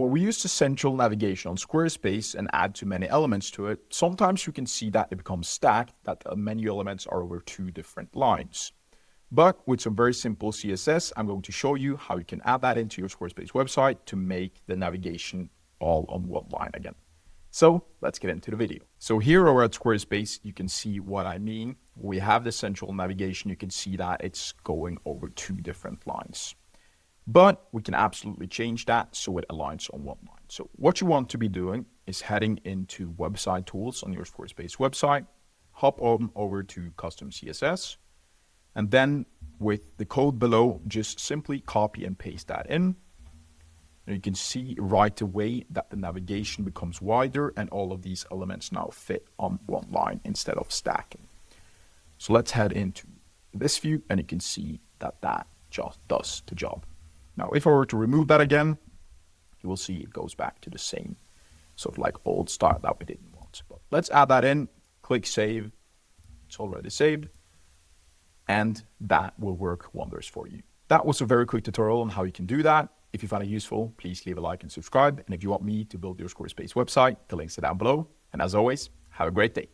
When we use the central navigation on Squarespace and add too many elements to it, sometimes you can see that it becomes stacked, that the menu elements are over two different lines. But with some very simple CSS, I'm going to show you how you can add that into your Squarespace website to make the navigation all on one line again. So let's get into the video. So here over at Squarespace, you can see what I mean. We have the central navigation. You can see that it's going over two different lines. But we can absolutely change that so it aligns on one line. So what you want to be doing is heading into website tools on your Squarespace website, hop on over to custom CSS, and then with the code below, just simply copy and paste that in. And you can see right away that the navigation becomes wider and all of these elements now fit on one line instead of stacking. So let's head into this view and you can see that that just does the job. Now, if I were to remove that again, you will see it goes back to the same sort of like old style that we didn't want. But let's add that in, click save. It's already saved. And that will work wonders for you. That was a very quick tutorial on how you can do that. If you found it useful, please leave a like and subscribe. And if you want me to build your Squarespace website, the links are down below. And as always, have a great day.